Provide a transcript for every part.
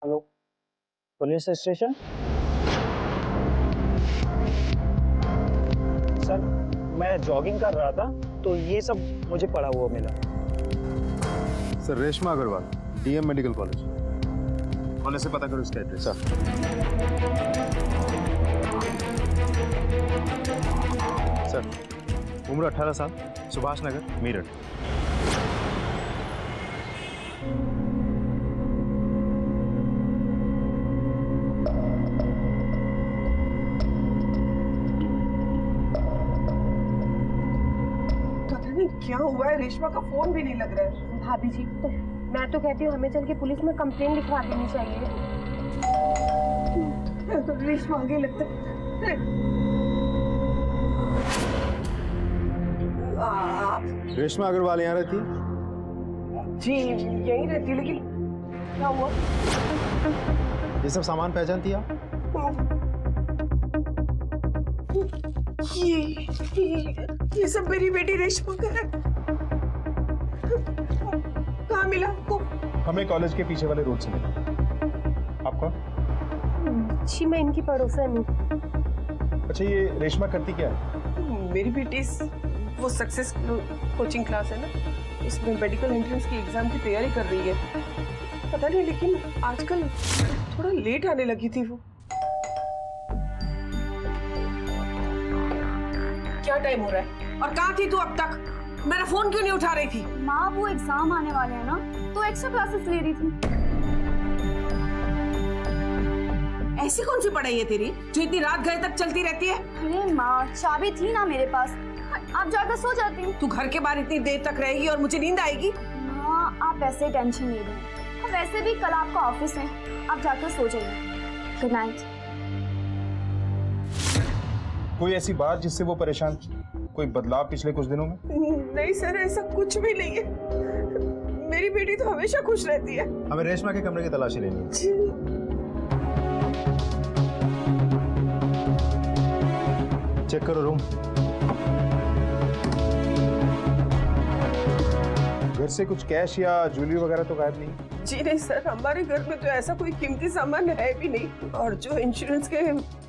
Hello, police station. Sir, मैं jogging कर रहा था तो ये सब मुझे पड़ा हुआ मिला। Sir, Reshma Agarwal, DM medical college. होने से पता करो इसका एड्रेस। सर, उम्र 18 साल, सुभाष नगर, मेरठ। क्या हुआ है? रेशमा का फोन भी नहीं लग रहा है। भाभी जी, तो मैं तो कहती हूँ हमें चल के पुलिस में कंप्लेन लिखवा देनी चाहिए। तो रेशमा आगे लगता है। रेशमा अग्रवाल यहाँ रहती? जी यहीं रहती, लेकिन क्या हुआ? ये सब सामान पहचानती आप? ये सब मेरी बेटी रेशमा का है। कहाँ मिला आपको? हमें कॉलेज के पीछे वाले रोड से मिला। आपका? जी मैं इनकी पड़ोसन हूँ। अच्छा, ये रेशमा करती क्या है? मेरी बेटी वो सक्सेस कोचिंग क्लास है ना, उसमें मेडिकल एंट्रेंस की एग्जाम की तैयारी कर रही है। पता नहीं, लेकिन आजकल थोड़ा लेट आने लगी थी वो। क्या टाइम हो रहा है और कहाँ थी तू अब तक? मेरा फोन क्यों नहीं उठा रही थी? माँ, वो एग्जाम आने वाले हैं ना, तो एक्स्ट्रा क्लासेस ले रही थी। ऐसी कौन सी पढ़ाई है तेरी जो इतनी रात गए तक चलती रहती है? अरे माँ, चाबी थी ना मेरे पास, आप जाकर सो जाती। तू घर के बाहर इतनी देर तक रहेगी और मुझे नींद आएगी? माँ, आप ऐसे टेंशन नहीं लें, और वैसे भी कल आपका ऑफिस है, आप जाकर सो जाइए। Good night. कोई ऐसी बात जिससे वो परेशान थी? कोई बदलाव पिछले कुछ दिनों में? नहीं सर, ऐसा कुछ भी नहीं है। मेरी बेटी तो हमेशा खुश रहती है। हमें रेशमा के कमरे की तलाशी लेनी है। चेक करो रूम। घर से कुछ कैश या ज्वेलरी वगैरह तो गायब नहीं? जी नहीं सर, हमारे घर में तो ऐसा कोई कीमती सामान है भी नहीं, और जो इंश्योरेंस के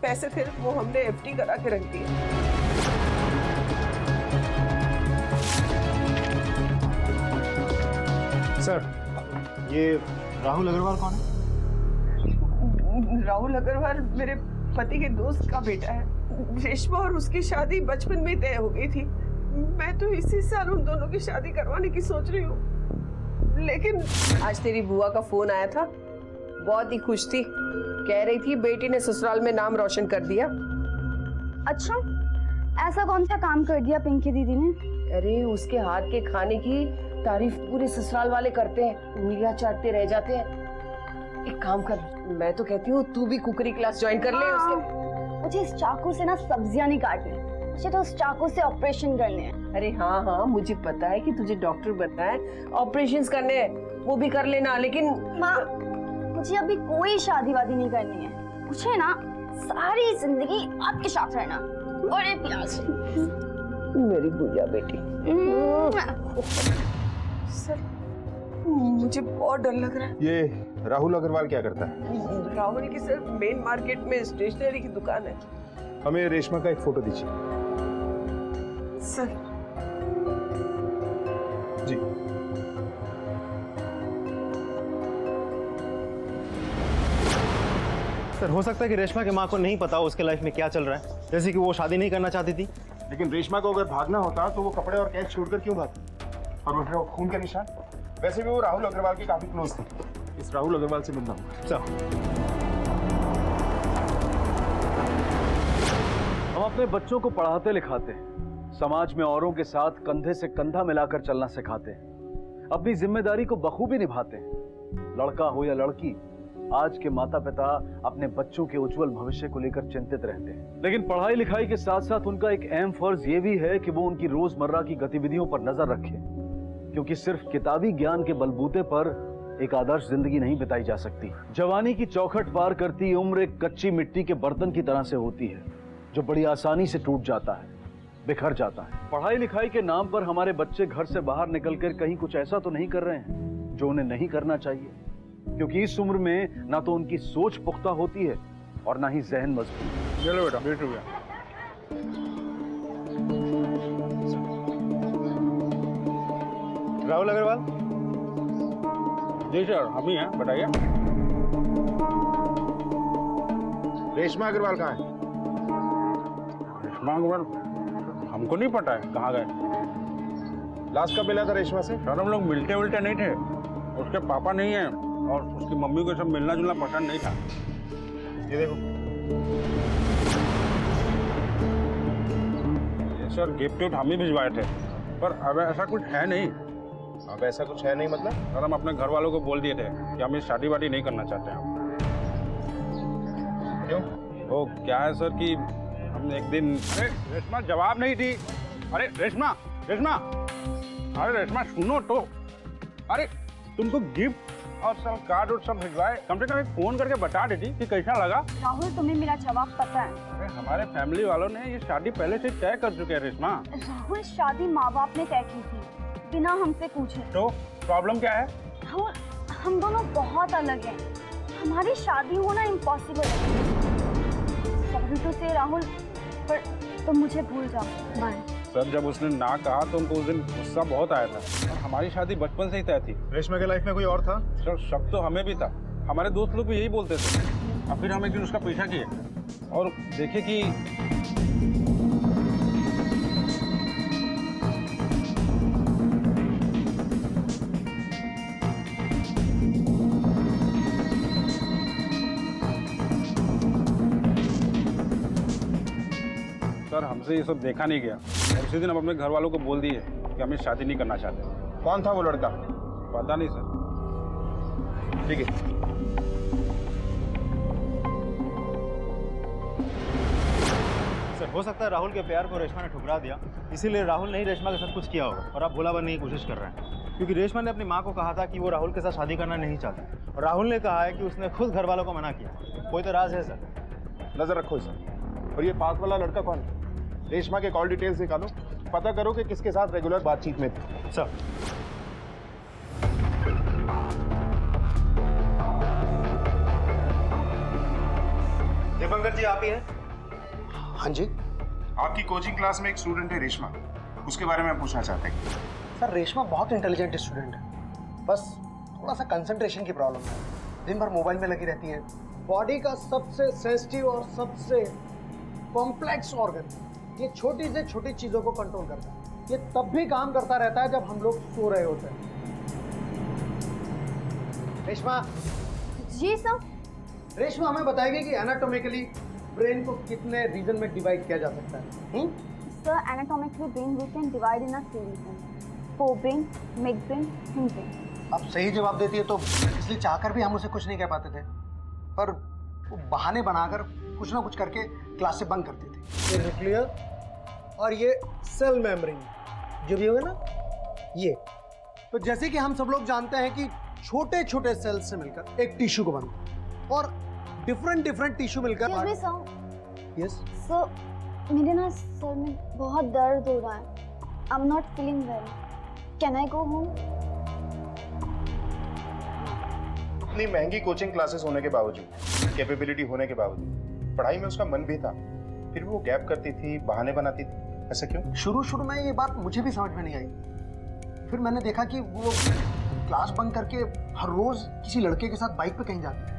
पैसे थे वो हमने एफडी करा के रख दिए। सर, ये राहुल अग्रवाल कौन है? राहुल अग्रवाल मेरे पति के दोस्त का बेटा है। रेशमा और उसकी शादी बचपन में तय हो गई थी। मैं तो इसी साल उन दोनों की शादी करवाने की सोच रही हूँ, लेकिन आज तेरी बुआ का फोन आया था। बहुत ही खुश थी, कह रही थी बेटी ने ससुराल में नाम रोशन कर दिया। अच्छा, ऐसा कौन सा काम कर दिया पिंकी दीदी ने? अरे उसके हाथ के खाने की तारीफ पूरे ससुराल वाले करते हैं, उंगलियां चाटते रह जाते हैं। एक काम कर, मैं तो कहती हूँ तू भी कुकरी क्लास ज्वाइन कर ले उसे। मुझे इस चाकू से ना सब्जियां नहीं काटनी, मुझे तो उस चाकू से ऑपरेशन करने हैं। अरे हाँ हाँ, मुझे पता है कि तुझे डॉक्टर बनना है, ऑपरेशंस करने हैं, वो भी कर लेना, लेकिन माँ, मुझे अभी कोई शादी वादी नहीं करनी है। मुझे ना सारी जिंदगी आपके साथ रहना, बड़े प्यार से। मेरी गुड़िया बेटी। सर, मुझे बहुत डर लग रहा है। ये राहुल अग्रवाल क्या करता है? राहुल की सर मेन मार्केट में स्टेशनरी की दुकान है। हमें रेशमा का एक फोटो दीजिए। सर जी। सर, हो सकता है कि रेशमा के माँ को नहीं पता हो उसके लाइफ में क्या चल रहा है, जैसे कि वो शादी नहीं करना चाहती थी। लेकिन रेशमा को अगर भागना होता तो वो कपड़े और कैश छोड़कर क्यों भागती? और वो खून के निशान? वैसे भी वो राहुल अग्रवाल के काफी क्लोज थे। इस राहुल अग्रवाल से मिलना होगा। सर, हम अपने बच्चों को पढ़ाते लिखाते हैं, समाज में औरों के साथ कंधे से कंधा मिलाकर चलना सिखाते हैं, अपनी जिम्मेदारी को बखूबी निभाते हैं। लड़का हो या लड़की, आज के माता पिता अपने बच्चों के उज्जवल भविष्य को लेकर चिंतित रहते हैं, लेकिन पढ़ाई लिखाई के साथ साथ उनका एक अहम फर्ज ये भी है कि वो उनकी रोजमर्रा की गतिविधियों पर नजर रखें, क्योंकि सिर्फ किताबी ज्ञान के बलबूते पर एक आदर्श जिंदगी नहीं बिताई जा सकती। जवानी की चौखट पार करती उम्र एक कच्ची मिट्टी के बर्तन की तरह से होती है, जो बड़ी आसानी से टूट जाता है, बिखर जाता है। पढ़ाई लिखाई के नाम पर हमारे बच्चे घर से बाहर निकलकर कहीं कुछ ऐसा तो नहीं कर रहे हैं जो उन्हें नहीं करना चाहिए। क्योंकि इस उम्र में ना तो उनकी सोच पुख्ता होती है और ना ही जहन मजबूत। चलो बेटा 20 रुपया। राहुल अग्रवाल। जी सर, हम ही हैं, बताइए। रेशमा अग्रवाल कहाँ है? रेशमा अग्रवाल हमको नहीं पता है कहाँ गए। लास्ट कब मिला था रेशमा से? सर हम लोग मिलते उलटे नहीं थे, उसके पापा नहीं है और उसकी मम्मी को सब मिलना जुलना पसंद नहीं था। ये देखो, ये सर गिफ्ट हम ही भिजवाए थे, पर अब ऐसा कुछ है नहीं। अब ऐसा कुछ है नहीं मतलब? सर हम अपने घर वालों को बोल दिए थे कि हम इस शादी वादी नहीं करना चाहते हैं। क्यों? वो क्या है सर कि हमने एक दिन, अरे रेशमा जवाब नहीं दी। अरे रेशमा, रेशमा, अरे रेशमा सुनो तो। अरे तुमको गिफ्ट और सब कार्ड और सब भिजवाए, कम से कम एक फोन करके बता देती कि कैसा लगा। राहुल तुम्हें मेरा जवाब पता है। अरे हमारे फैमिली वालों ने ये शादी पहले से तय कर चुके हैं रेशमा। राहुल शादी माँ बाप ने तय की थी बिना हमसे पूछे। तो प्रॉब्लम क्या है? राहुल हम दोनों बहुत अलग हैं, हमारी शादी होना इम्पॉसिबल है। सॉरी टू से राहुल, पर तुम मुझे भूल जाओ। बाय। सर जब उसने ना कहा तो उनको उस दिन गुस्सा बहुत आया था, और हमारी शादी बचपन से ही तय थी। रेशमा के लाइफ में कोई और था? सर शक तो हमें भी था, हमारे दोस्त लोग भी यही बोलते थे। और फिर हम एक दिन उसका पीछा किए और देखे कि सर हमसे ये सब देखा नहीं गया, और उसी दिन हम अपने घर वालों को बोल दिए कि हम शादी नहीं करना चाहते। कौन था वो लड़का? पता नहीं सर। ठीक है। सर हो सकता है राहुल के प्यार को रेशमा ने ठुकरा दिया, इसीलिए राहुल ने ही रेशमा के साथ कुछ किया होगा और आप भुला बनने की कोशिश कर रहे हैं। क्योंकि रेशमा ने अपनी माँ को कहा था कि वो राहुल के साथ शादी करना नहीं चाहती, और राहुल ने कहा है कि उसने खुद घर वालों को मना किया। कोई तो राज है सर। नजर रखो इसे। और ये पास वाला लड़का कौन है? रेशमा के कॉल डिटेल्स निकालो, पता करो कि किसके साथ रेगुलर बातचीत में थे। सर दीपंकर जी आप ही हैं? हाँ जी आपकी कोचिंग क्लास में एक स्टूडेंट है रेशमा, उसके बारे में पूछना चाहते हैं। सर, रेशमा बहुत इंटेलिजेंट स्टूडेंट है, बस थोड़ा सा कंसंट्रेशन की प्रॉब्लम है। दिन भर मोबाइल में लगी रहती है। बॉडी का सबसे सेंसिटिव और सबसे कॉम्प्लेक्स ऑर्गन, ये छोटी से छोटी चीज़ों को कंट्रोल करता है। ये तब भी काम करता रहता है जब हम लोग सो रहे होते हैं। रेशमा, जी सर। रेशमा हमें बताएगी कि एनाटॉमिकली ब्रेन को कितने रीजन में डिवाइड किया जा सकता है। Sir anatomically brain we can divide in a three region, forebrain, midbrain, hindbrain. अब सही जवाब देती है तो इसलिए चाहकर भी हम उसे कुछ नहीं कह पाते थे, पर वो बहाने बनाकर कुछ ना कुछ करके क्लास से बंक करती थी। ये न्यूक्लियर और ये सेल मेम्ब्रेन जो भी होगा ना, ये तो जैसे कि हम सब लोग जानते हैं कि छोटे छोटे सेल्स से मिलकर एक टिश्यू को बनता, और डिफरेंट टिश्यू मिलकर। यस सर मेरे ना सर में बहुत दर्द हो रहा है। I am not feeling well, can I go home? इतनी महंगी कोचिंग क्लासेस होने के बावजूद, कैपेबिलिटी होने के बावजूद, पढ़ाई में उसका मन भी था, फिर भी वो गैप करती थी, बहाने बनाती थी। ऐसा क्यों? शुरू में ये बात मुझे भी समझ में नहीं आई। फिर मैंने देखा कि वो क्लास बंक करके हर रोज किसी लड़के के साथ बाइक पे कहीं जाती है।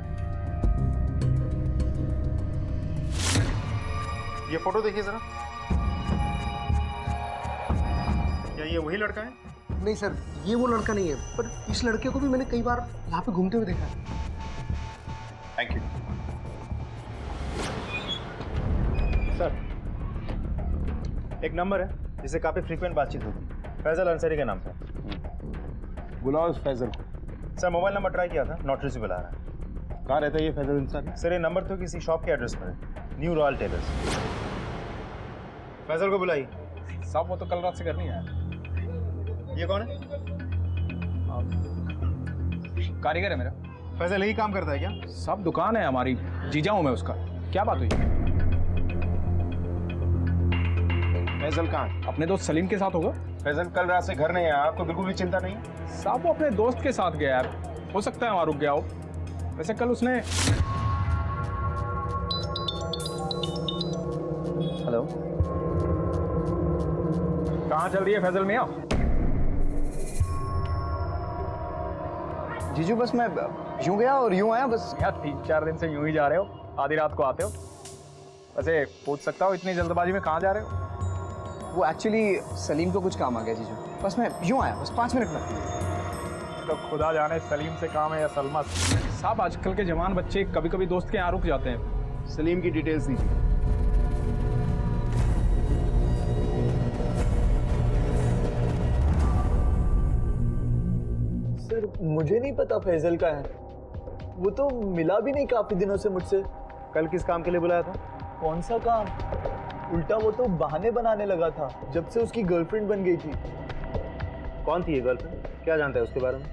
ये फोटो देखिए जरा, क्या ये वही लड़का है? नहीं सर, ये वो लड़का नहीं है, पर इस लड़के को भी मैंने कई बार यहाँ पे घूमते हुए देखा है। थैंक यू सर एक नंबर है जिससे काफ़ी फ्रीक्वेंट बातचीत होती है, फैजल अंसारी के नाम पर। बुलाओ इस फैजल को। सर मोबाइल नंबर ट्राई किया था, नॉट रिचेबल आ रहा है। कहाँ रहता है ये फैजल अंसारी? सर ये नंबर तो किसी शॉप के एड्रेस पर है, न्यू रॉयल टेलर्स। फैजल को बुलाइए। सब वो तो कल रात से करनी है। ये कौन है? कारीगर है मेरा। फैजल यही काम करता है क्या? सब दुकान है हमारी, जीजा हूं मैं उसका। क्या बात हुई? फैजल कहाँ है? अपने दोस्त सलीम के साथ होगा। फैजल कल रात से घर नहीं आया, आपको बिल्कुल भी चिंता नहीं है? साहब वो अपने दोस्त के साथ गया है, हो सकता है वहाँ रुक गया हो। वैसे कल उसने हेलो, कहाँ चल रही है फैजल मियाँ? जीजू बस मैं यूं गया और यूं आया बस। यार 3-4 दिन से यूं ही जा रहे हो, आधी रात को आते हो। वैसे पूछ सकता हो इतनी जल्दबाजी में कहाँ जा रहे हो? वो एक्चुअली सलीम को कुछ काम आ गया जीजू, बस मैं यूं आया बस 5 मिनट में। तो खुदा जाने सलीम से काम है या सलमा से। साहब आजकल के जवान बच्चे कभी कभी दोस्त के यहाँ रुक जाते हैं। सलीम की डिटेल्स दीजिए। सर मुझे नहीं पता फैजल का है, वो तो मिला भी नहीं काफी दिनों से मुझसे। कल किस काम के लिए बुलाया था? कौन सा काम? उल्टा वो तो बहाने बनाने लगा था जब से उसकी गर्लफ्रेंड बन गई थी। कौन थी ये गर्लफ्रेंड? क्या जानता है उसके बारे में?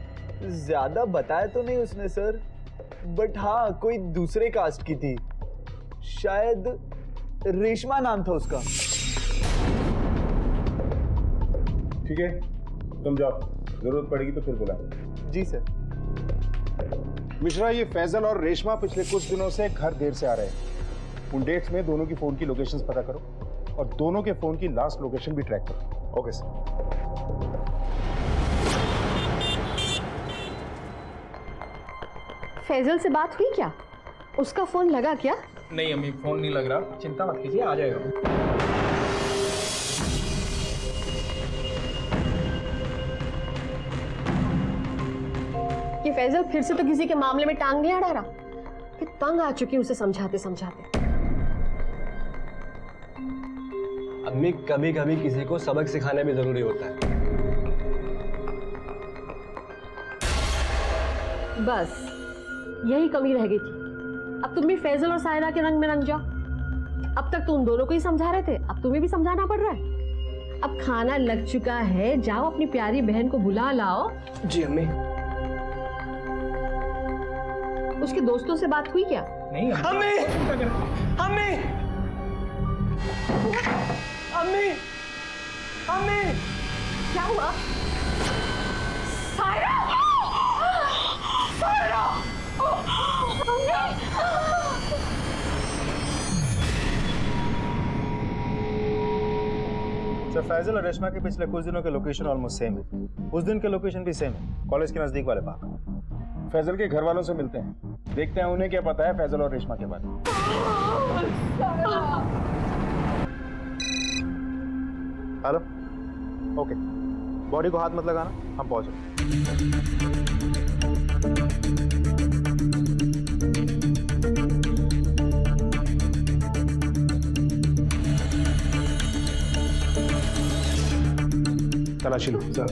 ज्यादा बताया तो नहीं उसने सर, बट हाँ कोई दूसरे कास्ट की थी, शायद रेशमा नाम था उसका। ठीक है, तुम जाओ, जरूरत पड़ेगी तो फिर बुलाएं। जी सर। मिश्रा, ये फैजल और रेशमा पिछले कुछ दिनों से घर देर से आ रहे हैं। उन डेट्स में दोनों की फोन की लोकेशंस पता करो और दोनों के फोन की लास्ट लोकेशन भी ट्रैक करो। Okay sir. फैजल से बात हुई क्या? उसका फोन लगा क्या? नहीं अम्मी, फोन नहीं लग रहा, चिंता मत कीजिए, आ जाएगा। ये फैजल फिर से तो किसी के मामले में टांग नहीं अड़ा रहा। फिर तंग आ चुकी उसे समझाते समझाते। अम्मी कभी कभी किसी को सबक सिखाना भी जरूरी होता है। बस यही कमी रह गई थी। अब तुम भी फैजल और सायरा के रंग में रंग जाओ। अब तक तो उन दोनों को ही समझा रहे थे, अब तुम्हें भी समझाना पड़ रहा है। अब खाना लग चुका है, जाओ अपनी प्यारी बहन को बुला लाओ। जी अम्मी। उसके दोस्तों से बात हुई क्या? नहीं अम्मी, अम्मी, अम्मी, अम्मी, क्या हुआ? सायरा! सायरा! सर, फैजल और रेशमा के पिछले कुछ दिनों के लोकेशन ऑलमोस्ट सेम है। उस दिन के लोकेशन भी सेम है, कॉलेज के नजदीक वाले पार्क। फैजल के घर वालों से मिलते हैं, देखते हैं उन्हें क्या पता है फैजल और रेशमा के बारे में। हेलो, ओके, बॉडी को हाथ मत लगाना, हम पहुंचे। तलाशी लो सर,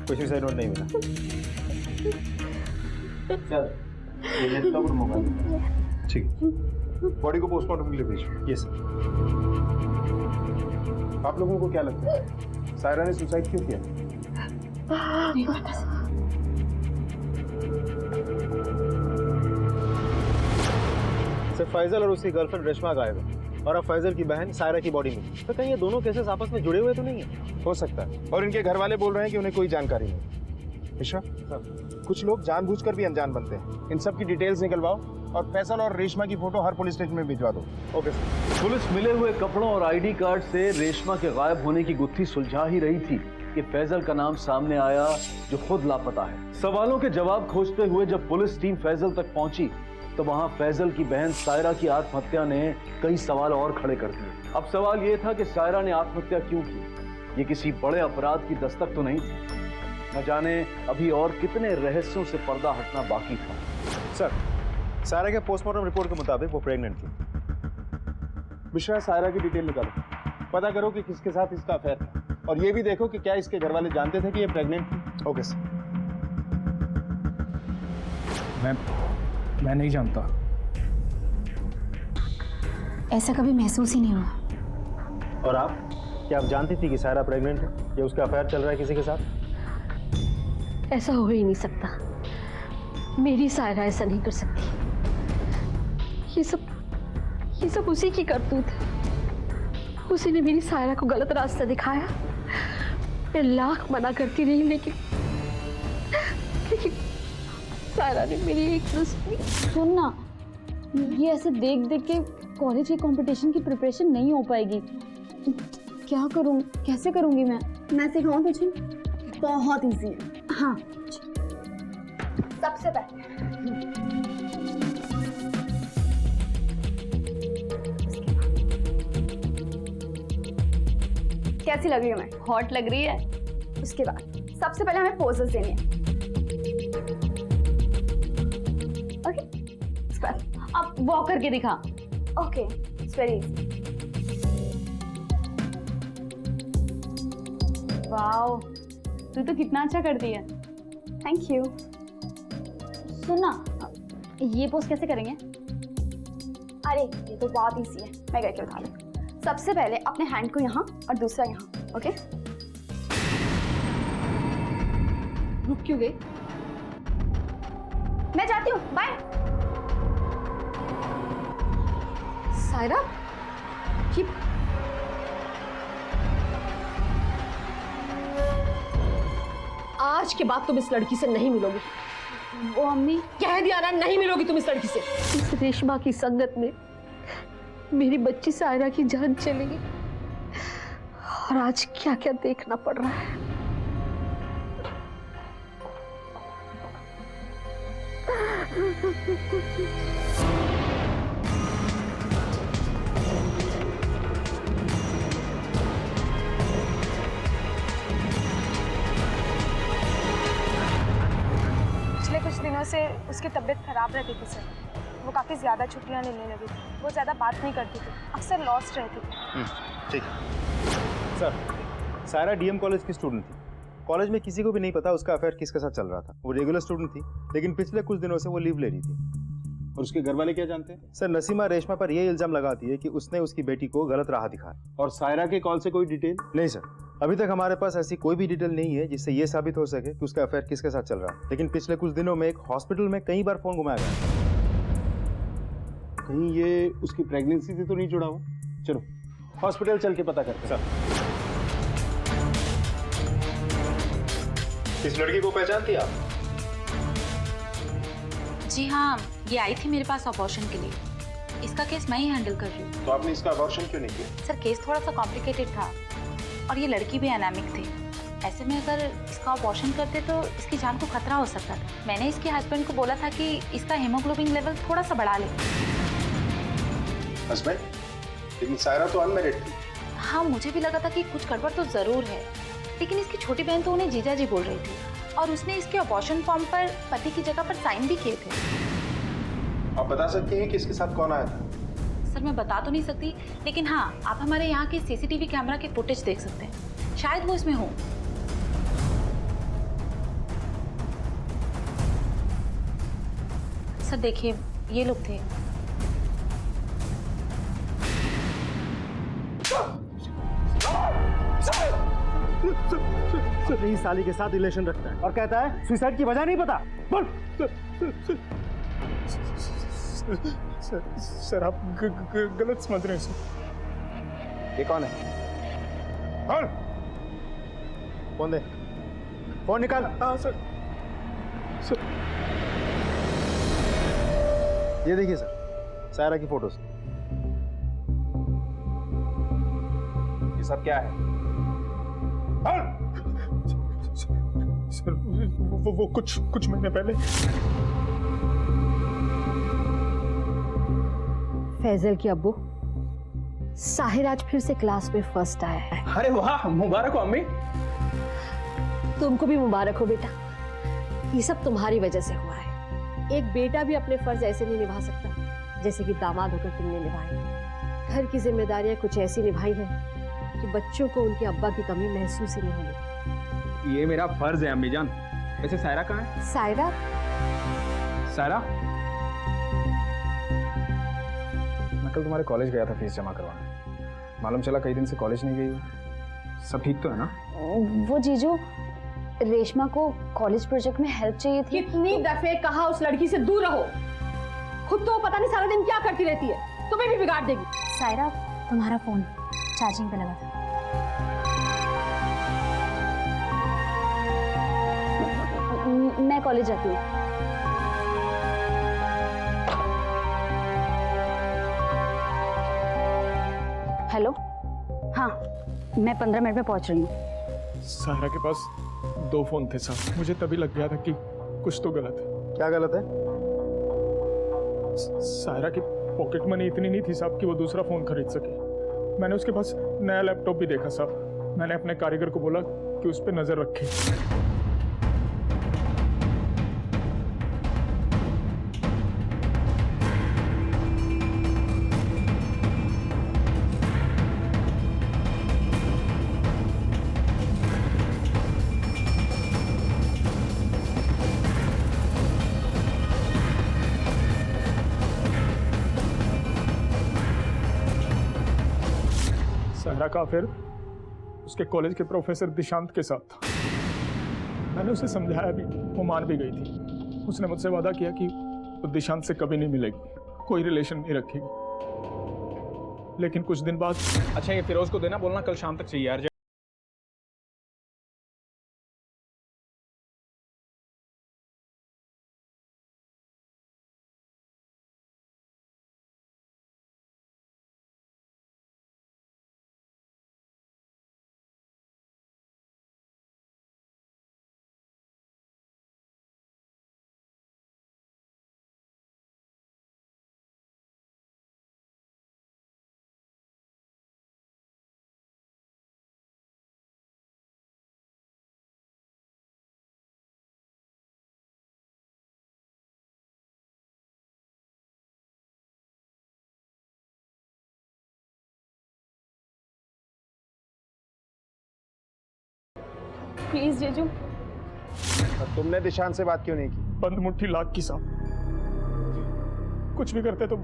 कुछ भी सही नोट नहीं मिला। ठीक, बॉडी को पोस्टमार्टम के लिए भेजो। Yes sir. आप लोगों को क्या लगता है सायरा ने सुसाइड क्यों किया? सर, फैजल और उसकी गर्लफ्रेंड रेशमा गायब है और अब फैजल की बहन सायरा की बॉडी मिली। तो कहीं ये दोनों केसेस आपस में जुड़े हुए तो नहीं है? हो सकता है, और इनके घर वाले बोल रहे हैं कि उन्हें कोई जानकारी नहीं। मिश्रा, कुछ लोग जानबूझकर भी अनजान बनते हैं। इन सब की डिटेल्स निकलवाओ और फैसल और रेशमा की फोटो हर पुलिस स्टेशन में भिजवा दो। Okay sir. पुलिस मिले हुए कपड़ों और आईडी कार्ड से रेशमा के गायब होने की गुत्थी सुलझा ही रही थी कि फैजल का नाम सामने आया, जो खुद लापता है। सवालों के जवाब खोजते हुए जब पुलिस टीम फैजल तक पहुंची तो वहां फैजल की बहन सायरा की आत्महत्या ने कई सवाल और खड़े कर दिए। अब सवाल यह था कि सायरा ने आत्महत्या क्यों की? ये किसी बड़े अपराध की दस्तक तो नहीं थी। न जाने अभी और कितने रहस्यों से पर्दा हटना बाकी था। सर, सायरा के पोस्टमार्टम रिपोर्ट के मुताबिक वो प्रेग्नेंट थी। मिश्रा, सायरा की डिटेल निकालो, पता करो कि किसके साथ इसका अफेयर था, और ये भी देखो कि क्या इसके घर वाले जानते थे कि ये प्रेग्नेंट थी। Okay sir. मैं नहीं जानता। ऐसा कभी महसूस ही नहीं हुआ। और आप, क्या आप जानती थी कि सायरा प्रेग्नेंट है या उसका अफेयर चल रहा है किसी के साथ? ऐसा हो ही नहीं सकता। मेरी सायरा ऐसा नहीं कर सकती। ये सब उसी की करतूत है। उसी ने मेरी सायरा को गलत रास्ता दिखाया। मैं लाख मना करती रही, लेकिन सायरा ने मेरी एक न सुनी। सुन ना, ये ऐसे देख देख के कॉलेज के कंपटीशन की प्रिपरेशन नहीं हो पाएगी। क्या करूं, कैसे करूंगी मैं सिखाऊं तुझे? बहुत इजी है। हाँ, सबसे पहले कैसी लग रही हूँ मैं? हॉट लग रही है। उसके बाद सबसे पहले हमें पोजेस देनी है। ओके, उसके बाद अब वॉक करके दिखा। Okay, it's very easy. Wow, तू तो कितना अच्छा करती है। Thank you. सुन ना, ये पोज कैसे करेंगे? अरे ये तो बहुत इजी है, मैं करके बता दूँ। सबसे पहले अपने हैंड को यहाँ और दूसरा यहाँ। ओके, रुक क्यों गई? मैं जाती हूँ, बाय। सायरा, ये आज के बाद तुम इस लड़की से नहीं मिलोगी। वो अम्मी, कह दिया ना, नहीं मिलोगी तुम इस लड़की से। इस रेशमा की संगत में मेरी बच्ची सायरा की जान चली गई, और आज क्या क्या देखना पड़ रहा है। पिछले कुछ दिनों से उसकी तबीयत खराब रहती थी सर। वो काफ़ी ज़्यादा छुट्टियां लेने लगी थी। वो ज़्यादा बात नहीं करती थी, अक्सर लॉस्ट रहती थी। ठीक है सर। सायरा डीएम कॉलेज की स्टूडेंट थी। कॉलेज में किसी को भी नहीं पता उसका अफेयर किसके साथ चल रहा था। वो रेगुलर स्टूडेंट थी, लेकिन पिछले कुछ दिनों से वो लीव ले रही थी। और उसके घर वाले क्या जानते हैं? सर, नसीमा रेशमा पर यह इल्जाम लगाती है कि उसने उसकी बेटी को गलत राह दिखाया। और सायरा के कॉल से कोई डिटेल? नहीं सर, अभी तक हमारे पास ऐसी कोई भी डिटेल नहीं है जिससे ये साबित हो सके कि उसका अफेयर किसके साथ चल रहा है। लेकिन पिछले कुछ दिनों में एक हॉस्पिटल में कई बार फोन घुमाया गया। कहीं ये उसकी प्रेगनेंसी से तो नहीं जुड़ा हुआ? चलो हॉस्पिटल चल के पता करते हैं। इस लड़की को पहचानती आप? जी हाँ, ये आई थी मेरे पास अबॉर्शन के लिए। इसका केस मैं ही हैंडल कर रही हूँ। तो आपने इसका अबॉर्शन क्यों नहीं किया? सर, केस थोड़ा सा कॉम्प्लिकेटेड था और ये लड़की भी एनामिक थी। ऐसे में अगर इसका अबॉर्शन करते तो इसकी जान को खतरा हो सकता था। मैंने इसके हस्बैंड को बोला था कि इसका हीमोग्लोबिन लेवल थोड़ा सा बढ़ा ले। हस्बैंड? लेकिन सायरा तो अनमैरिड थी। हाँ, मुझे भी लगा था कि कुछ गड़बड़ तो जरूर है, लेकिन इसकी छोटी बहन तो उन्हें जीजा जी बोल रही थी, और उसने इसके अबॉर्शन फॉर्म पर पति की जगह पर साइन भी किए थे। आप बता सकती हैं कि इसके साथ कौन आया था? सर, मैं बता तो नहीं सकती, लेकिन हाँ, आप हमारे यहाँ के सीसीटीवी कैमरा के फुटेज देख सकते हैं। शायद वो इसमें हो। सर देखिए, ये लोग थे। इस साली के साथ रिलेशन रखता है और कहता है सुसाइड की वजह नहीं पता। बोल। सर आप गलत समझ रहे हैं सर। ये कौन है? बोल। फोन दे, फोन निकाल। हाँ सर। ये देखिए सर, सायरा की फोटोज। ये सब क्या है? सर वो कुछ महीने पहले फैजल की अब्बू, साहिर आज फिर से क्लास में फर्स्ट आया है। अरे वाह, मुबारक हो अम्मी। तुमको भी मुबारक हो बेटा। ये सब तुम्हारी वजह से हुआ है। एक बेटा भी अपने फर्ज ऐसे नहीं निभा सकता जैसे कि दामाद होकर तुमने निभाए। घर की जिम्मेदारियां कुछ ऐसी निभाई है कि बच्चों को उनके अब्बा की कमी महसूस ही नहीं होगी। ये मेरा फर्ज है अम्मी जान। वैसे सायरा कहाँ है? सायरा? सायरा, मैं कल तुम्हारे कॉलेज गया था फीस जमा करवाने। मालूम चला कई दिन से कॉलेज नहीं गई हो। सब ठीक तो है ना? वो जीजू, रेशमा को कॉलेज प्रोजेक्ट में हेल्प चाहिए थी। कितनी दफे कहा उस लड़की से दूर रहो। खुद तो पता नहीं सारा दिन क्या करती रहती है। तुम्हें भी बिगाड़ देगी। सायरा, तुम्हारा फोन चार्जिंग पे लगा था। मैं कॉलेज जाती हूँ। हेलो, हाँ मैं 15 मिनट में पहुंच रही हूँ। सायरा के पास 2 फोन थे साहब, मुझे तभी लग गया था कि कुछ तो गलत है। क्या गलत है? सायरा की पॉकेट मनी इतनी नहीं थी साहब कि वो दूसरा फोन खरीद सके। मैंने उसके पास नया लैपटॉप भी देखा साहब। मैंने अपने कारीगर को बोला कि उस पर नजर रखे। सायरा का फिर उसके कॉलेज के प्रोफेसर दिशांत के साथ था। मैंने उसे समझाया भी, वो मान भी गई थी। उसने मुझसे वादा किया कि वो दिशांत से कभी नहीं मिलेगी, कोई रिलेशन नहीं रखेगी। लेकिन कुछ दिन बाद। अच्छा ये फिरोज को देना, बोलना कल शाम तक चाहिए यार। प्लीज जीजू। तुमने दिशांत से बात क्यों नहीं की? बंद मुट्ठी लाख की साहब। कुछ भी करते तो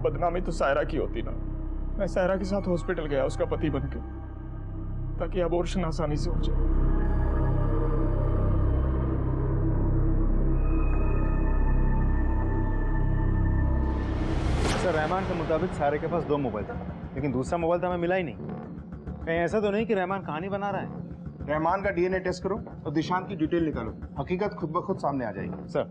बदनामी तो सायरा की होती ना। मैं सायरा के साथ हॉस्पिटल गया उसका पति बनके, ताकि अबॉर्शन आसानी से हो जाए। सर, रहमान के मुताबिक सायरा के पास 2 मोबाइल था, लेकिन दूसरा मोबाइल तो हमें मिला ही नहीं। कहीं ऐसा तो नहीं कि रहमान कहानी बना रहा है? रहमान का डीएनए टेस्ट करो और दिशांत की डिटेल निकालो, हकीकत खुद ब खुद सामने आ जाएगी। सर,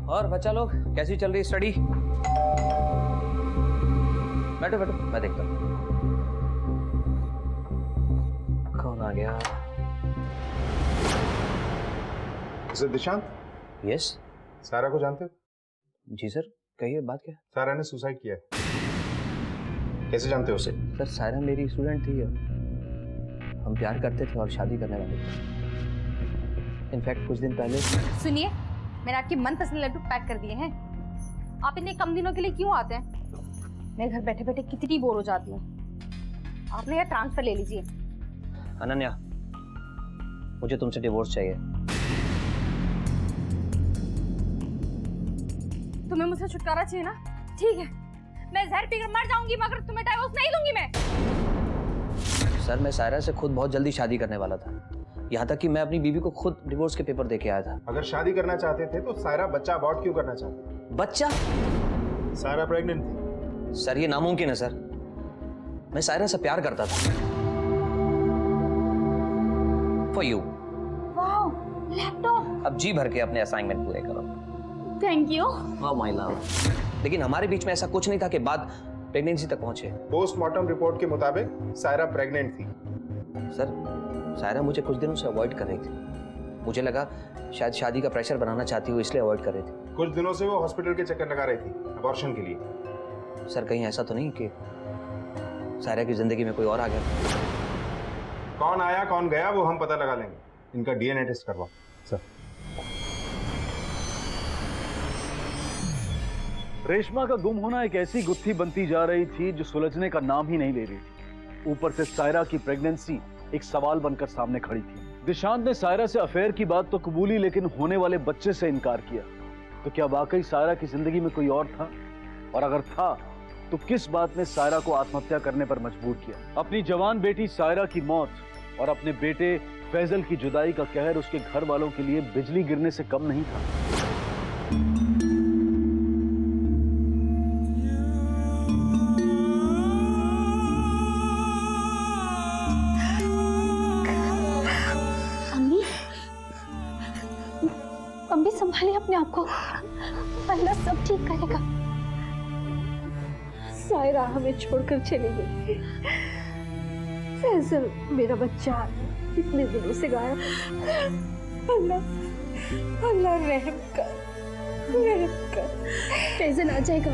और बच्चा लोग कैसी चल रही स्टडी? बैठो बैठो, मैं देखता हूँ कौन आ गया। सर दिशांत। यस। सायरा को जानते हो? जी सर, कहिए बात क्या? सायरा ने सुसाइड किया है। कैसे जानते हो उसे? सर सायरा मेरी स्टूडेंट थी, हम प्यार करते थे और शादी करने वाले थे। इनफैक्ट कुछ दिन पहले। सुनिए, मैंने आपकी मनपसंद लड्डू पैक कर दिए हैं। आप इतने कम दिनों के लिए क्यों आते हैं? मैं घर बैठे बैठे कितनी बोर हो जाती हूँ। आप ना यार ट्रांसफर ले लीजिए। अनन्या, मुझे तुमसे डिवोर्स चाहिए। तुम्हें मुझसे छुटकारा चाहिए ना? ठीक है, मैं जहर पीकर मर जाऊंगी मगर तुम्हें डिवोर्स नहीं दूंगी मैं। सर मैं सायरा से खुद बहुत जल्दी शादी करने वाला था, यहाँ तक कि मैं अपनी बीवी को खुद डिवोर्स के पेपर देके आया था। अगर शादी करना चाहते थे तो सायरा बच्चा अबॉर्ट क्यों करना चाहती? बच्चा? सायरा प्रेग्नेंट थी। सर ये नामुमकिन है सर, मैं सायरा से प्यार करता था। For you. Wow, laptop. अब जी भर के अपने असाइनमेंट पूरे करो। Thank you. वाह माय लव। लेकिन हमारे बीच में ऐसा कुछ नहीं था कि बात प्रेगनेंसी तक पहुंचे। पोस्टमार्टम रिपोर्ट के मुताबिक सायरा प्रेग्नेंट थी। सर सायरा मुझे कुछ दिनों से अवॉइड कर रही थी। मुझे लगा शायद शादी का प्रेशर बनाना चाहती हूँ, इसलिए अवॉइड कर रही थी। कुछ दिनों से वो हॉस्पिटल के चक्कर लगा रही थी अबॉर्शन के लिए। सर कहीं ऐसा तो नहीं कि सायरा की जिंदगी में कोई और आ गया? कौन आया कौन गया वो हम पता लगा लेंगे। इनका डीएनए टेस्ट करवाओ। सर। रेशमा का गुम होना एक ऐसी गुत्थी बनती जा रही थी जो सुलझने का नाम ही नहीं ले रही थी। ऊपर से सायरा की प्रेगनेंसी एक सवाल बनकर सामने खड़ी थी। दिशांत ने सायरा से अफेयर की बात तो कबूली, लेकिन होने वाले बच्चे से इनकार किया। तो क्या वाकई सायरा की जिंदगी में कोई और था? और अगर था तो किस बात ने सायरा को आत्महत्या करने पर मजबूर किया? अपनी जवान बेटी सायरा की मौत और अपने बेटे फैजल की जुदाई का कहर उसके घर वालों के लिए बिजली गिरने से कम नहीं था। अम्मी संभालिए अपने आप को, अल्लाह सब ठीक करेगा। सायरा हमें छोड़कर चली गई। फैजल मेरा बच्चा इतने दिनों से गायब। अल्लाह अल्लाह रहम कर, रहम कर। फैजल आ जाएगा।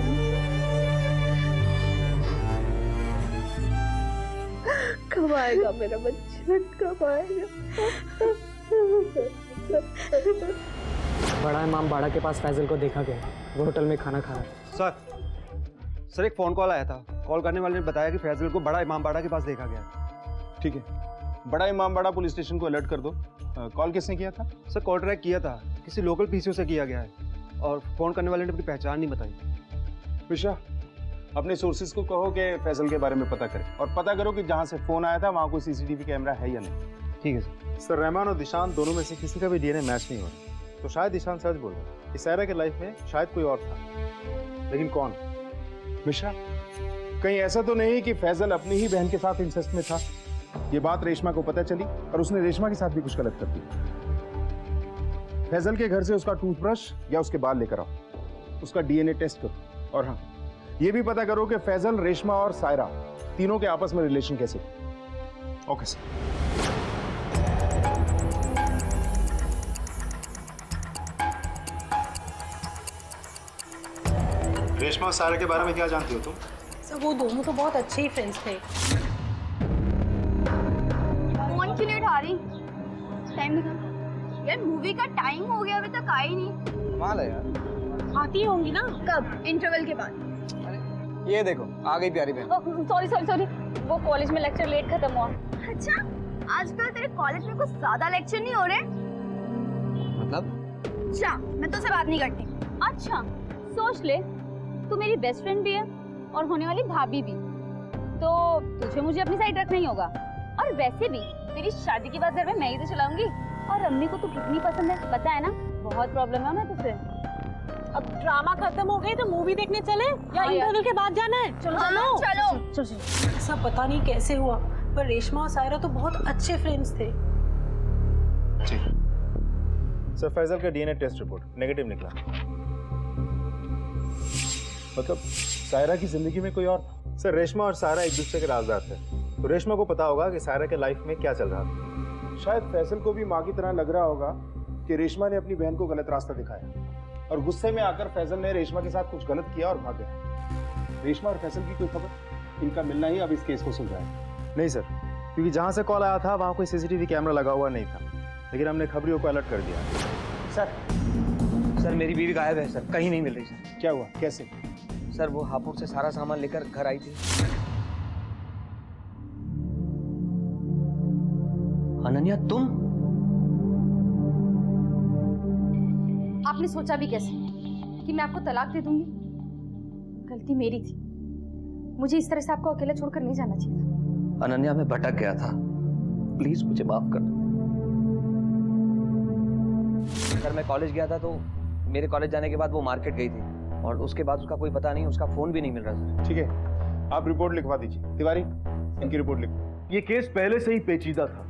कब आएगा मेरा बच्चा, कब आएगा? बड़ा इमाम बाड़ा के पास फैजल को देखा गया, वो होटल में खाना खा रहा है। सर एक फ़ोन कॉल आया था। कॉल करने वाले ने बताया कि फैजल को बड़ा इमाम बाड़ा के पास देखा गया है। ठीक है, बड़ा इमामबाड़ा पुलिस स्टेशन को अलर्ट कर दो। कॉल किसने किया था? सर कॉल ट्रैक किया था, किसी लोकल पीसीओ से किया गया है और फ़ोन करने वाले ने अपनी पहचान नहीं बताई। विशा, अपने सोर्सेज को कहो कि फैजल के बारे में पता करें और पता करो कि जहाँ से फ़ोन आया था वहाँ कोई सीसीटीवी कैमरा है या नहीं। ठीक है सर। सर रहमान और दिशांत दोनों में से किसी का भी डीएनए मैच नहीं हो रहा, तो शायद दिशांत सच बोल रहा है कि सायरा के लाइफ में शायद कोई और था, लेकिन कौन? मिश्रा, कहीं ऐसा तो नहीं कि फैजल अपनी ही बहन के साथ इंसेस्ट में था? ये बात रेशमा को पता चली और उसने रेशमा के साथ भी कुछ गलत कर दिया। फैजल के घर से उसका टूथब्रश या उसके बाल लेकर आओ, उसका डीएनए टेस्ट करो और हाँ, ये भी पता करो कि फैजल, रेशमा और सायरा तीनों के आपस में रिलेशन कैसे थे। Okay sir. रेशमा और सायरा के बारे में क्या जानती हो तुम? सर वो दोनों तो बहुत अच्छे ही फ्रेंड्स थे। फोन क्यों नहीं उठा रही? टाइम दिखा यार, मूवी का टाइम हो गया, अभी तक आई नहीं। कमाल है यार। आती होंगी ना। कब? इंटरवल के बाद। ये देखो आ गई प्यारी बहन। सॉरी सॉरी सॉरी, वो कॉलेज में लेक्चर लेट खत्म हुआ। अच्छा, आजकल तेरे कॉलेज में कुछ ज्यादा लेक्चर नहीं हो रहे? मतलब? अच्छा, मैं तुझसे बात नहीं करती। अच्छा, सोच ले, तू मेरी बेस्ट फ्रेंड भी है और होने वाली भाभी भी, तो तुझे मुझे अपनी साइड रखना ही होगा। और वैसे भी तेरी शादी की बात घर में मैं ही तो चलाऊंगी, और अम्मी को तू कितनी पसंद है पता है ना, बहुत प्रॉब्लम है मैं तुझसे। अब ड्रामा खत्म हो गई तो मूवी देखने चले या इंटरवल के बाद जाना है? चलो चलो चलो चलो। ऐसा पता नहीं कैसे हुआ, पर रेशमा और सायरा तो बहुत अच्छे फ्रेंड्स थे। सर फैजल का डीएनए टेस्ट रिपोर्ट नेगेटिव निकला। मतलब सायरा की जिंदगी में कोई और था? सर रेशमा और सायरा एक दूसरे के राजदार थे, तो रेशमा को पता होगा कि सायरा के लाइफ में क्या चल रहा था। शायद फैजल को भी माँ की तरह लग रहा होगा कि रेशमा ने अपनी बहन को गलत रास्ता दिखाया और गुस्से में आकर फैजल ने रेशमा के साथ कुछ गलत किया और भाग गया। रेशमा और फैजल की कोई खबर? इनका मिलना ही अब इस केस को सुलझाएगा। नहीं सर, क्योंकि जहाँ से कॉल आया था वहाँ कोई सीसीटीवी कैमरा लगा हुआ नहीं था, लेकिन हमने खबरियों को अलर्ट कर दिया। सर मेरी बीवी गायब है सर, कहीं नहीं मिल रही सर। क्या हुआ, कैसे? सर वो हापुड़ से सारा सामान लेकर घर आई थी। अनन्या तुम? आपने सोचा भी कैसे कि मैं आपको तलाक दे दूंगी? गलती मेरी थी, मुझे इस तरह से आपको अकेला छोड़कर नहीं जाना चाहिए था। अनन्या मैं भटक गया था, प्लीज मुझे माफ कर दो। सर मैं कॉलेज गया था, तो मेरे कॉलेज जाने के बाद वो मार्केट गई थी और उसके बाद उसका कोई पता नहीं, उसका फोन भी नहीं मिल रहा सर। ठीक है, आप रिपोर्ट लिखवा दीजिए। तिवारी, इनकी रिपोर्ट लिखो। ये केस पहले से ही पेचीदा था,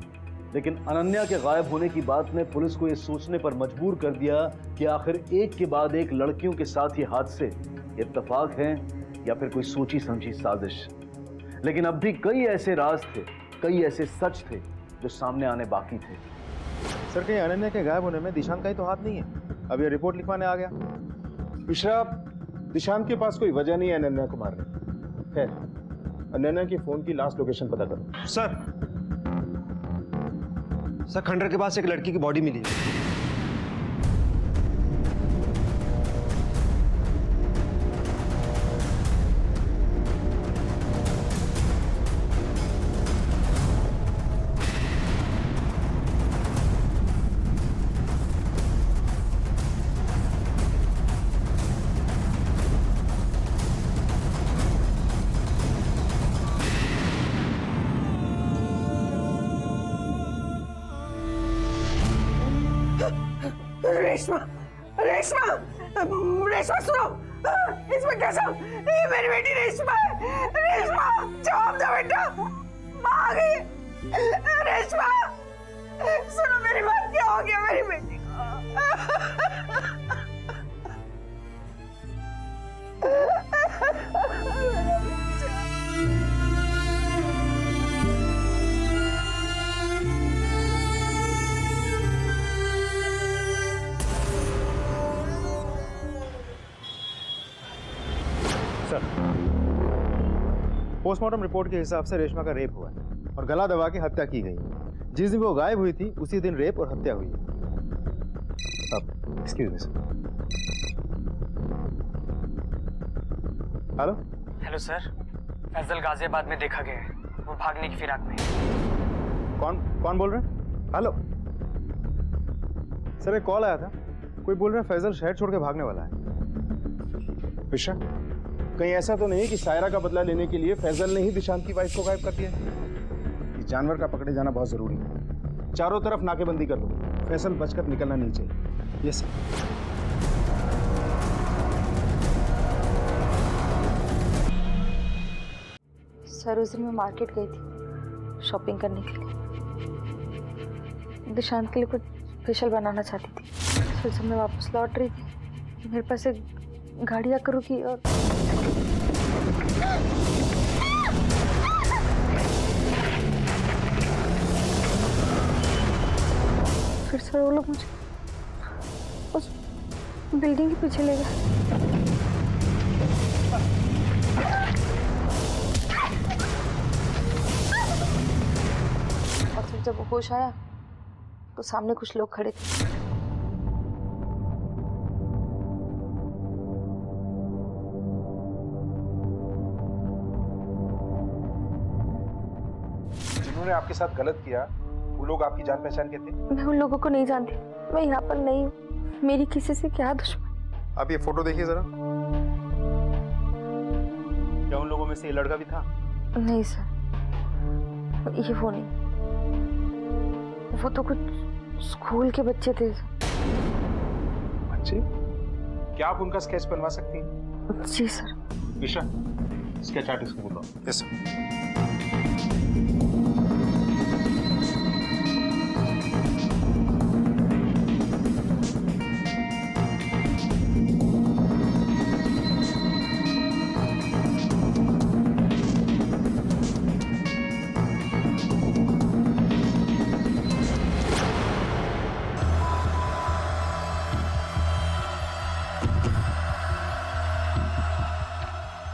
लेकिन अनन्या के गायब होने की बात ने पुलिस को यह सोचने पर मजबूर कर दिया कि आखिर एक के बाद एक लड़कियों के साथ ये हादसे इत्तेफाक हैं या फिर कोई सोची समझी साजिश। लेकिन अब भी कई ऐसे राज थे, कई ऐसे सच थे जो सामने आने बाकी थे। सर कहीं अनन्या के गायब होने में दिशांत का ही तो हाथ नहीं है? अब ये रिपोर्ट लिखवाने आ गया। मिश्रा, दिशांत के पास कोई वजह नहीं है अनन्या को मारने की। खैर, अनन्या के फोन की लास्ट लोकेशन पता करो। सर खंडर के पास एक लड़की की बॉडी मिली है। रेशमा रेशमा रेशमा सुनो, इसमें कसम, ये मेरी बेटी रेशमा है। रेशमा जवाब दो बेटा, माँ आ गई। रेशमा सुनो मेरी बात, क्या हो गया मेरी बेटी सर, पोस्टमार्टम रिपोर्ट के हिसाब से रेशमा का रेप हुआ है और गला दबा के हत्या की गई है। जिस दिन वो गायब हुई थी उसी दिन रेप और हत्या हुई है। अब excuse me sir. Hello hello sir, Faisal Ghaziabad में देखा गया है, वो भागने की फिराक में। कौन कौन बोल रहे हैं? हेलो सर, एक कॉल आया था, कोई बोल रहा है फैजल शहर छोड़ के भागने वाला है। विशा, कहीं ऐसा तो नहीं कि सायरा का बदला लेने के लिए फैजल ने ही दिशांत की वाइफ को गायब कर दिया? इस जानवर का पकड़े जाना बहुत जरूरी है। चारों तरफ नाकेबंदी कर दो, फैजल बचकर निकलना नहीं चाहिए। Yes sir. सर, उस दिन मैं मार्केट गई थी शॉपिंग करने के लिए, दिशांत के लिए कुछ स्पेशल बनाना चाहती थी। फिर जब मैं वापस लौट रही थी, मेरे पास एक गाड़ी आकर रुकी और फिर सर वो लोग मुझे उस बिल्डिंग के पीछे ले गए। और फिर जब होश आया तो सामने कुछ लोग खड़े थे। जिन्होंने आपके साथ गलत किया वो लोग आपकी जान पहचान के थे? मैं उन लोगों को नहीं जानती, मैं यहाँ पर नहीं हूँ, मेरी किसी से क्या दुश्मन। आप ये फोटो देखिए जरा। क्या उन लोगों में से ये लड़का भी था? नहीं सर, ये वो नहीं, वो तो कुछ स्कूल के बच्चे थे। बच्चे? क्या आप उनका स्केच बनवा सकती हैं? जी सर। विशा, स्केच आर्टिस्ट को बुलाओ। Yes sir.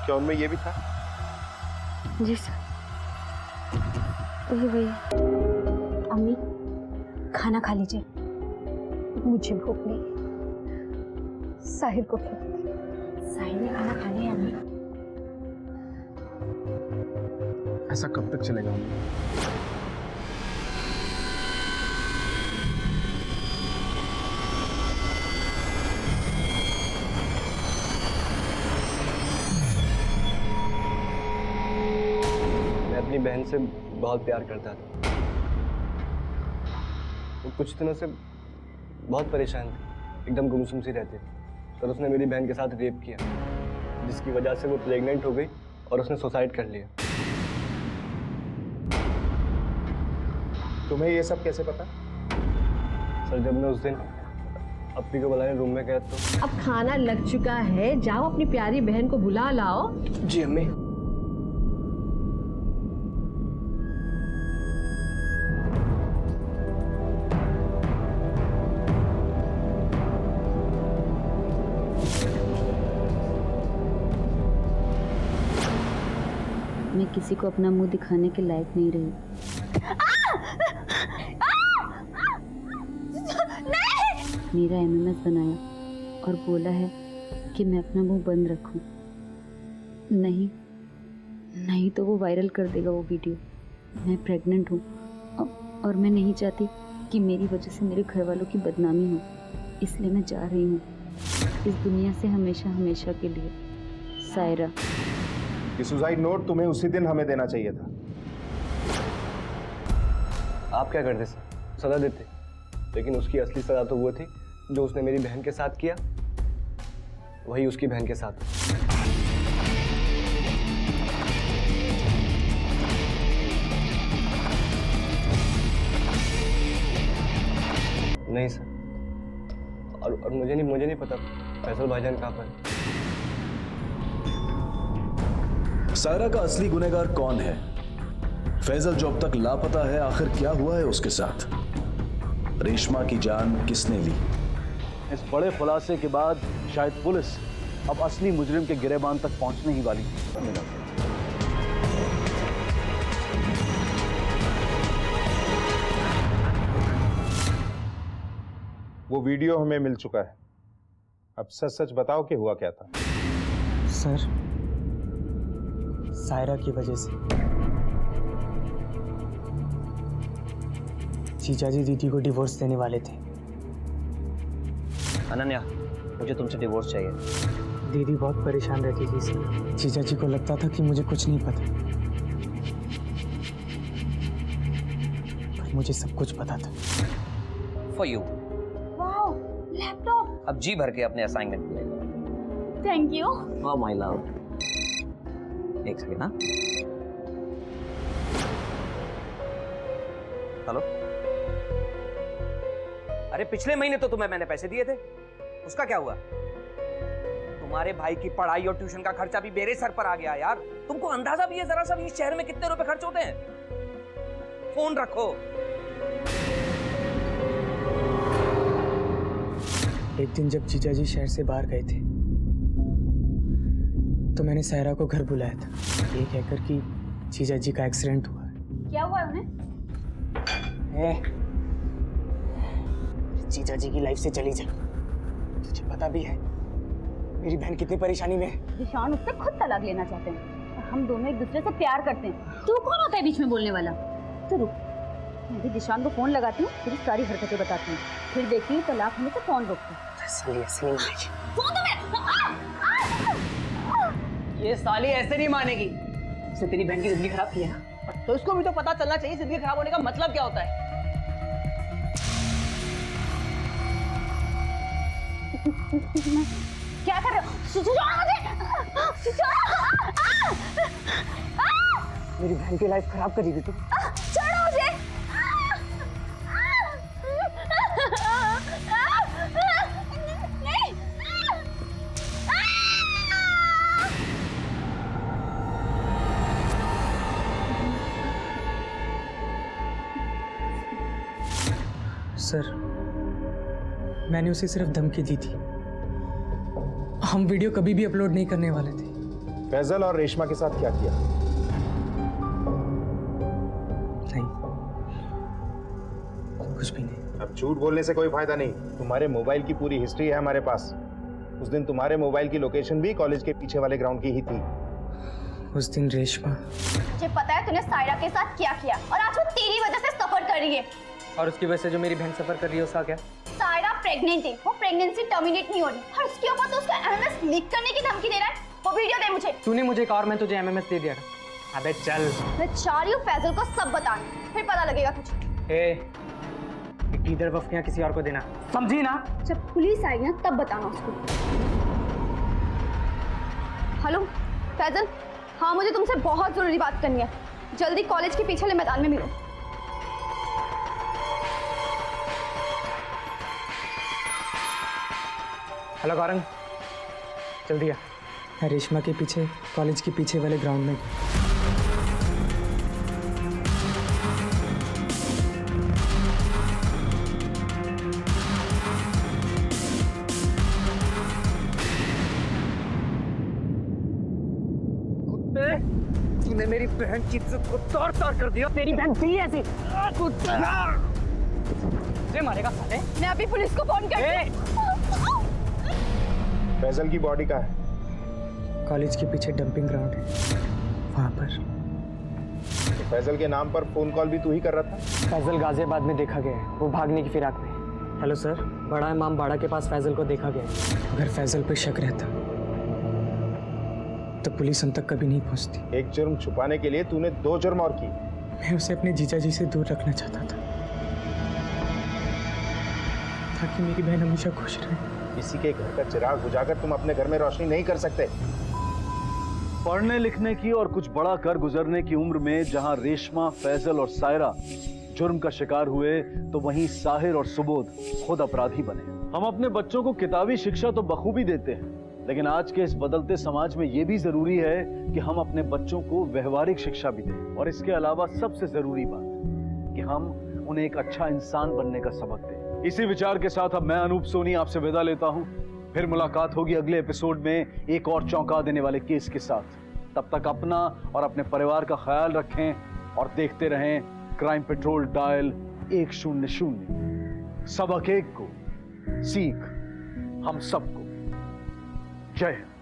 क्या उनमें ये भी था? जी सर, ये भैया। अम्मी, खाना खा लीजिए, मुझे भूख नहीं। साहिर को खिलाते। साहिर ने खाना खा लिया अम्मी। ऐसा कब तक चलेगा? अपनी बहन से बहुत प्यार करता था। वो कुछ दिनों से बहुत परेशान थी, एकदम गुमसुम सी रहती थी। पर उसने मेरी बहन के साथ रेप किया, जिसकी वजह से वो प्रेग्नेंट हो गई और उसने सुसाइड कर लिया। तुम्हें ये सब कैसे पता? सर, जब मैं उस दिन अपनी को बुलाने रूम में गया तो। अब खाना लग चुका है, जाओ अपनी प्यारी बहन को बुला लाओ। जी अम्मी। मैं किसी को अपना मुंह दिखाने के लायक नहीं रही। मेरा एमएमएस बनाया और बोला है कि मैं अपना मुंह बंद रखूं। नहीं तो वो वायरल कर देगा वो वीडियो। मैं प्रेग्नेंट हूँ और मैं नहीं चाहती कि मेरी वजह से मेरे घर वालों की बदनामी हो, इसलिए मैं जा रही हूँ इस दुनिया से हमेशा हमेशा के लिए। सायरा। ये सुसाइड नोट तुम्हें उसी दिन हमें देना चाहिए था। आप क्या करते सर? सजा देते, लेकिन उसकी असली सजा तो वो थी जो उसने मेरी बहन के साथ किया वही उसकी बहन के साथ। नहीं सर, और मुझे नहीं पता फैसल भाईजान कहाँ पर है। सायरा का असली गुनहगार कौन है? फैजल जो अब तक लापता है, आखिर क्या हुआ है उसके साथ? रेशमा की जान किसने ली? इस बड़े खुलासे के बाद शायद पुलिस अब असली मुजरिम के गिरेबान तक पहुंचने ही वाली है। वो वीडियो हमें मिल चुका है। अब सच सच बताओ कि हुआ क्या था। सर, सायरा की वजह से जीजाजी दीदी को डिवोर्स देने वाले थे। अनन्या, मुझे तुमसे डिवोर्स चाहिए। दीदी बहुत परेशान रहती थी इसलिए जीजाजी को लगता था कि मुझे कुछ नहीं पता, पर मुझे सब कुछ पता था। For you. Wow, laptop. अब जी भर के अपने असाइनमेंट ले। Thank you. वाह माय लव। एक सेकेंड। हाँ, हेलो। अरे पिछले महीने तो तुम्हें मैंने पैसे दिए थे, उसका क्या हुआ? तुम्हारे भाई की पढ़ाई और ट्यूशन का खर्चा भी मेरे सर पर आ गया यार। तुमको अंदाजा भी है जरा सा इस शहर में कितने रुपए खर्च होते हैं? फोन रखो। एक दिन जब जीजाजी शहर से बाहर गए थे तो मैंने सायरा को घर बुलाया था, ये कहकर कि जीजाजी का एक्सीडेंट हुआ है। क्या हुआ है उन्हें? जीजाजी की लाइफ से चली जा। तुझे पता भी है मेरी बहन कितनी परेशानी में है। दिशान उससे खुद तलाक लेना चाहते हैं और हम दोनों एक दूसरे से प्यार करते हैं। तू कौन होता है बीच में बोलने वाला? तो रुक, मैं भी दिशान को फोन लगाती हूँ, तेरी सारी हरकतें बताती हूँ, फिर देखती हूँ तलाक होने से कौन रोकता है। ये साली ऐसे नहीं मानेगी। इसने तेरी बहन की जिंदगी खराब की है ना, तो इसको भी तो पता चलना चाहिए जिंदगी खराब होने का मतलब क्या होता है। क्या कर रहे हो? मेरी बहन की लाइफ खराब करी थी तू। छोड़ो मुझे। नहीं। सर, मैंने उसे सिर्फ धमकी दी थी, हम वीडियो कभी भी अपलोड नहीं करने वाले थे। फैजल और रेशमा के साथ क्या किया? नहीं, कुछ भी नहीं। अब झूठ बोलने से कोई फायदा नहीं। तुम्हारे मोबाइल की पूरी हिस्ट्री है हमारे पास। उस दिन तुम्हारे मोबाइल की लोकेशन भी कॉलेज के पीछे वाले ग्राउंड की ही थी। उस दिन रेशमा। मुझे पता है तूने सायरा के साथ क्या किया और आज वो तेरी वजह से सफर कर रही है। और उसकी वजह से जो मेरी बहन सफर कर रही है उसका क्या? सायरा प्रेग्नेंट है, वो प्रेगनेंसी टर्मिनेट नहीं हो रही और उसके ऊपर तो उसका एमएमएस लीक करने की धमकी दे रहा है। वो वीडियो दे मुझे। तूने मुझे कहा और मैं तुझे एमएमएस दे दिया था। अबे चल। मैं चाह रही हूँ फैजल को सब बताना, फिर पता लगेगा तुझे। इधर वफ्तियाँ किसी और को देना, समझी ना? जब पुलिस आएगी ना तब बताना उसको। हेलो फैजल, हाँ मुझे तुमसे बहुत जरूरी बात करनी है, जल्दी कॉलेज के पीछे वाले मैदान में मिलो। हेलो गौरंग, जल्दी आ। रेशमा के पीछे कॉलेज के पीछे वाले ग्राउंड में। तूने मेरी बहन की इज्जत को तार-तार कर दिया। तेरी बहन थी ऐसी। तुझे मारेगा साले। मैं अभी पुलिस को फोन करती हूँ। फैजल की बॉडी कहाँ है? कॉलेज के पीछे डंपिंग ग्राउंड है, वहाँ पर। तो फैजल के नाम पर फोन कॉल भी तू ही कर रहा था? फैजल गाजियाबाद में देखा गया है, वो भागने की फिराक में। हेलो सर, बड़ा इमाम बाड़ा के पास फैजल को देखा गया है। अगर फैजल पे शक रहता तो पुलिस हम तक कभी नहीं पहुंचती। एक जुर्म छुपाने के लिए तूने 2 जुर्म और की। मैं उसे अपने जीजा जी से दूर रखना चाहता था। ताकि मेरी बहन हमेशा खुश रहे। किसी के घर का चिराग बुझाकर तुम अपने घर में रोशनी नहीं कर सकते। पढ़ने लिखने की और कुछ बड़ा कर गुजरने की उम्र में जहां रेशमा, फैजल और सायरा जुर्म का शिकार हुए, तो वहीं साहिर और सुबोध खुद अपराधी बने। हम अपने बच्चों को किताबी शिक्षा तो बखूबी देते हैं, लेकिन आज के इस बदलते समाज में यह भी जरूरी है कि हम अपने बच्चों को व्यवहारिक शिक्षा भी दें। और इसके अलावा सबसे जरूरी बात कि हम उन्हें एक अच्छा इंसान बनने का सबक दें। इसी विचार के साथ अब मैं अनूप सोनी आपसे विदा लेता हूं। फिर मुलाकात होगी अगले एपिसोड में एक और चौंका देने वाले केस के साथ। तब तक अपना और अपने परिवार का ख्याल रखें और देखते रहें क्राइम पेट्रोल डायल 100। सबक एक को, सीख हम सबको। जय हिंद।